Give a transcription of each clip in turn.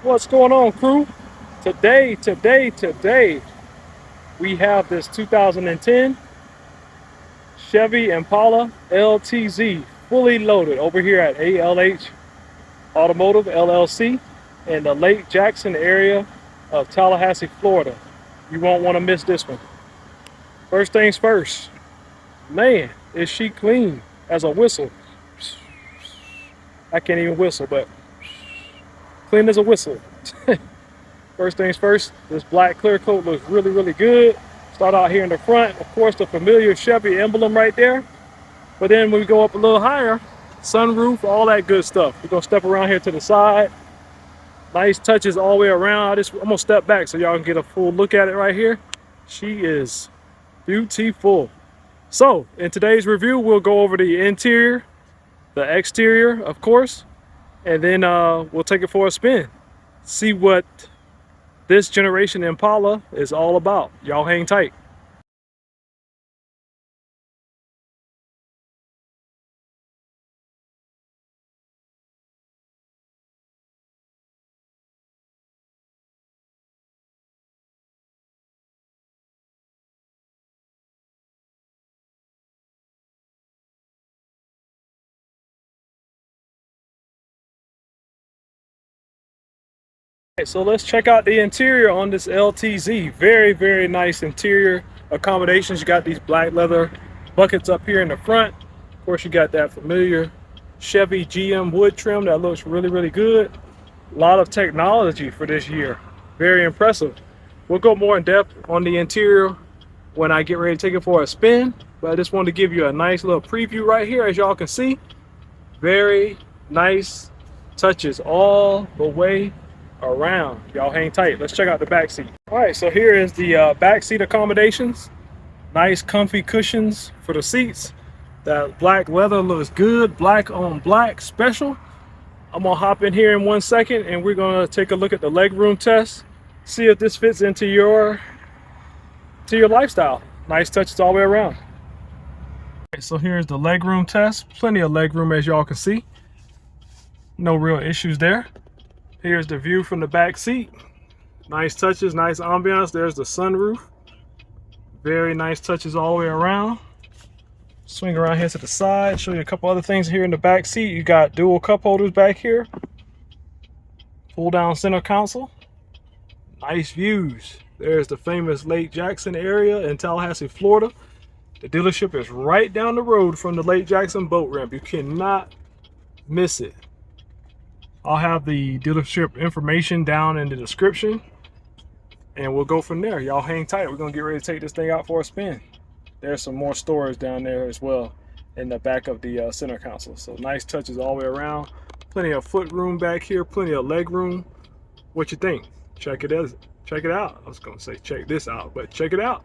What's going on, crew? Today, we have this 2010 Chevy Impala LTZ fully loaded over here at ALH Automotive LLC in the Lake Jackson area of Tallahassee, Florida. You won't want to miss this one. First things first, man, is she clean as a whistle. I can't even whistle, but clean as a whistle. First things first, this black clear coat looks really good. Start out here in the front, of course, the familiar Chevy emblem right there. But then when we go up a little higher, sunroof, all that good stuff. We're gonna step around here to the side. Nice touches all the way around. I'm gonna step back so y'all can get a full look at it right here. She is beautiful. So in today's review, we'll go over the interior, the exterior, of course, and then we'll take it for a spin. See what this generation Impala is all about. Y'all hang tight. So let's check out the interior on this LTZ. Very nice interior accommodations. You got these black leather buckets up here in the front. Of course, you got that familiar Chevy GM wood trim that looks really good. A lot of technology for this year. Very impressive. We'll go more in depth on the interior when I get ready to take it for a spin, but I just wanted to give you a nice little preview right here. As y'all can see, very nice touches all the way around. Y'all hang tight. Let's check out the back seat. All right, so here is the back seat accommodations. Nice comfy cushions for the seats. That black leather looks good. Black on black special. I'm gonna hop in here in 1 second and we're gonna take a look at the legroom test. See if this fits into your lifestyle. Nice touches all the way around. All right, so here's the legroom test. Plenty of legroom, as y'all can see. No real issues there. Here's the view from the back seat. Nice touches, nice ambiance. There's the sunroof. Very nice touches all the way around. Swing around here to the side, show you a couple other things here in the back seat. You got dual cup holders back here. Pull down center console. Nice views. There's the famous Lake Jackson area in Tallahassee, Florida. The dealership is right down the road from the Lake Jackson boat ramp. You cannot miss it. I'll have the dealership information down in the description and we'll go from there. Y'all hang tight. We're gonna get ready to take this thing out for a spin. There's some more storage down there as well in the back of the center console. So nice touches all the way around. Plenty of foot room back here, plenty of leg room. What you think? Check it out. I was gonna say check this out, but check it out.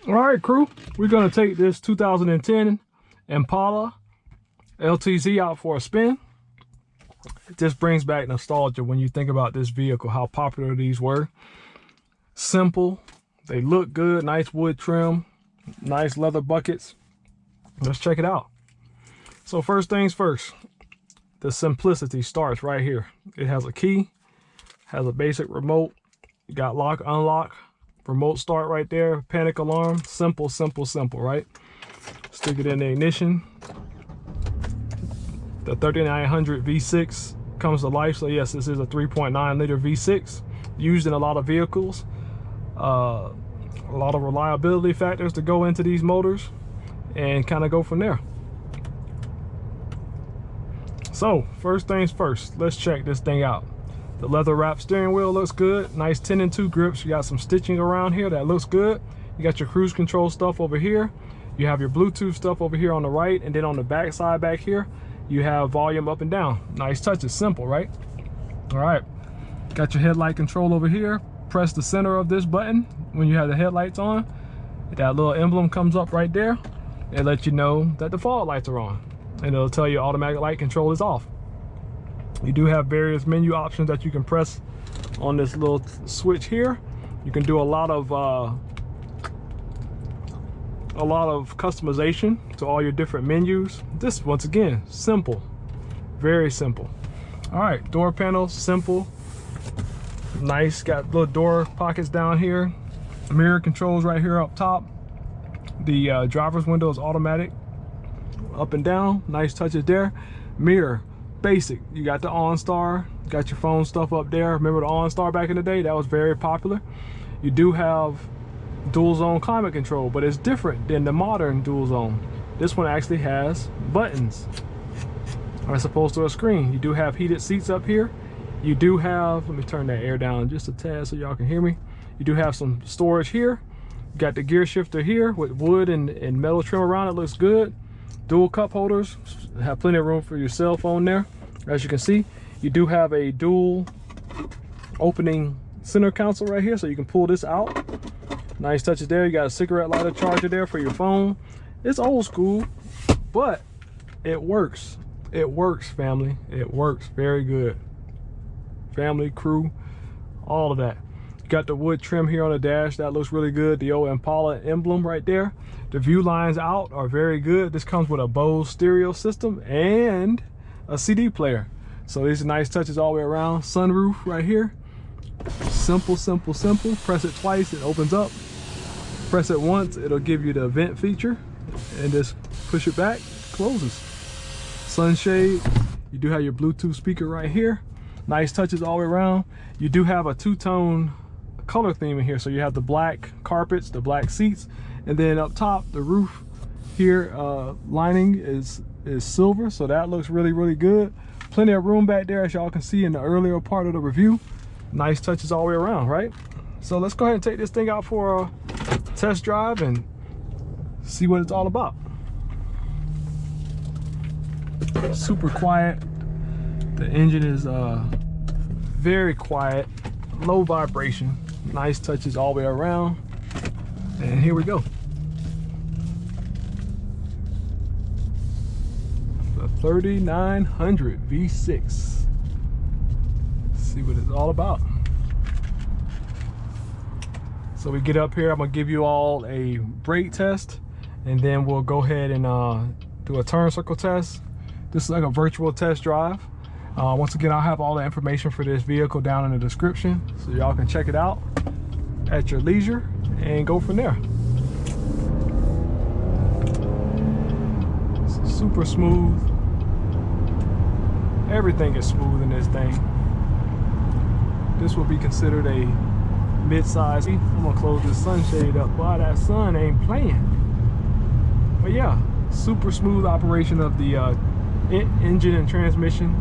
All right, crew, we're gonna take this 2010 Impala LTZ out for a spin. It just brings back nostalgia when you think about this vehicle, how popular these were. Simple, they look good, nice wood trim, nice leather buckets. Let's check it out. So first things first, the simplicity starts right here. It has a key, has a basic remote. You got lock, unlock, remote start right there, panic alarm. Simple, right? Stick it in the ignition. The 3900 V6 comes to life. So yes, this is a 3.9 liter V6 used in a lot of vehicles. A lot of reliability factors to go into these motors and kind of go from there. So first things first, let's check this thing out. The leather wrapped steering wheel looks good. Nice 10-2 grips. You got some stitching around here that looks good. You got your cruise control stuff over here. You have your Bluetooth stuff over here on the right, and then on the back side back here, you have volume up and down. Nice touches, simple, right? All right, got your headlight control over here. Press the center of this button when you have the headlights on. That little emblem comes up right there. It lets you know that the fog lights are on, and it'll tell you automatic light control is off. You do have various menu options that you can press on this little switch here. You can do a lot of customization to all your different menus. This, once again, simple. Very simple. All right, door panels, simple, nice. Got little door pockets down here. Mirror controls right here up top. The driver's window is automatic, up and down. Nice touches there. Mirror, basic. You got the OnStar, got your phone stuff up there. Remember the OnStar back in the day? That was very popular. You do have dual zone climate control, but it's different than the modern dual zone. This one actually has buttons as opposed to a screen. You do have heated seats up here. You do have, let me turn that air down just a tad so y'all can hear me. You do have some storage here. You got the gear shifter here with wood and metal trim around it. Looks good. Dual cup holders, have plenty of room for your cell phone there. As you can see, you do have a dual opening center console right here, so you can pull this out. Nice touches there. You got a cigarette lighter charger there for your phone. It's old school, but it works. It works, family. It works very good. Family, crew, all of that. You got the wood trim here on the dash. That looks really good. The old Impala emblem right there. The view lines out are very good. This comes with a Bose stereo system and a CD player. So these are nice touches all the way around. Sunroof right here. Simple, simple, simple. Press it twice, it opens up. Press it once, it'll give you the vent feature. And just push it back, closes. Sunshade. You do have your Bluetooth speaker right here. Nice touches all the way around. You do have a two-tone color theme in here. So you have the black carpets, the black seats, and then up top, the roof here lining is silver. So that looks really, really good. Plenty of room back there, as y'all can see in the earlier part of the review. Nice touches all the way around, right? So let's go ahead and take this thing out for a test drive and see what it's all about. Super quiet. The engine is very quiet, low vibration. Nice touches all the way around. And here we go. The 3900 V6. Let's see what it's all about. So we get up here, I'm gonna give you all a brake test, and then we'll go ahead and do a turn circle test. This is like a virtual test drive. Once again, I'll have all the information for this vehicle down in the description, so y'all can check it out at your leisure and go from there. It's super smooth. Everything is smooth in this thing. This will be considered a mid-size. I'm gonna close this sunshade up. Boy, that sun ain't playing. But yeah, super smooth operation of the engine and transmission.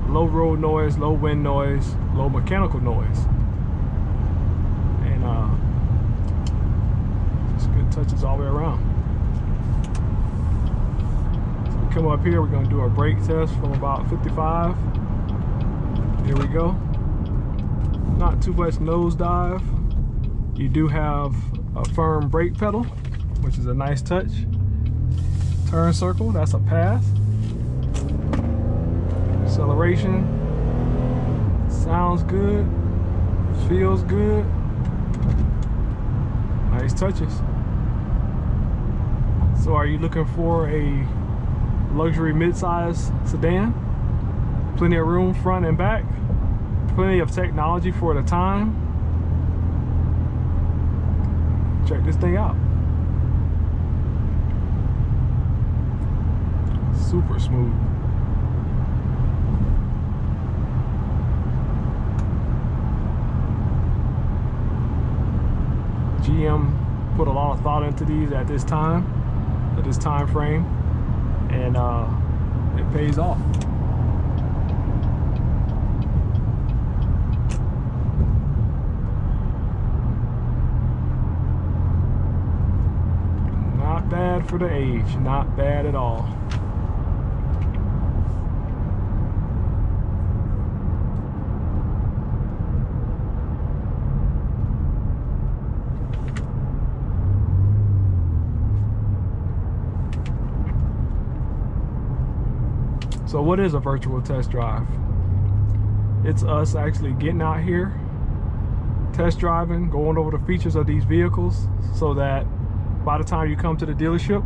Low road noise, low wind noise, low mechanical noise. And just good touches all the way around. So we come up here, we're gonna do a brake test from about 55. Here we go. Not too much nosedive. You do have a firm brake pedal, which is a nice touch. Turn circle, that's a pass. Acceleration, sounds good, feels good. Nice touches. So are you looking for a luxury midsize sedan? Plenty of room front and back. Plenty of technology for the time. Check this thing out. Super smooth. GM put a lot of thought into these at this time frame, and it pays off. Not bad for the age, not bad at all. So what is a virtual test drive? It's us actually getting out here, test driving, going over the features of these vehicles, so that by the time you come to the dealership,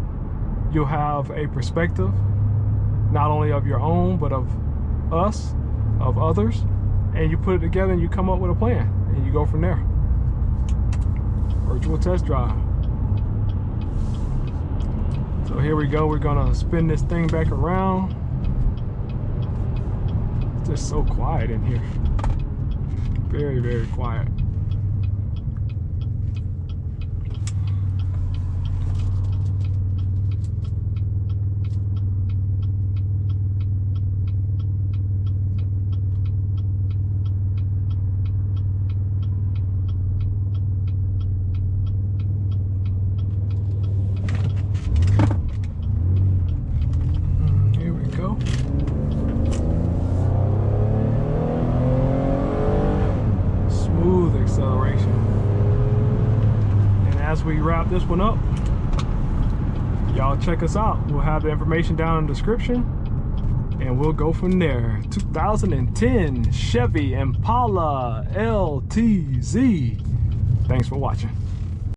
you'll have a perspective not only of your own, but of us, of others, and you put it together and you come up with a plan and you go from there. Virtual test drive. So here we go. We're gonna spin this thing back around. It's just so quiet in here. Very, very quiet. As we wrap this one up, y'all check us out. We'll have the information down in the description and we'll go from there. 2010 Chevy Impala LTZ. Thanks for watching.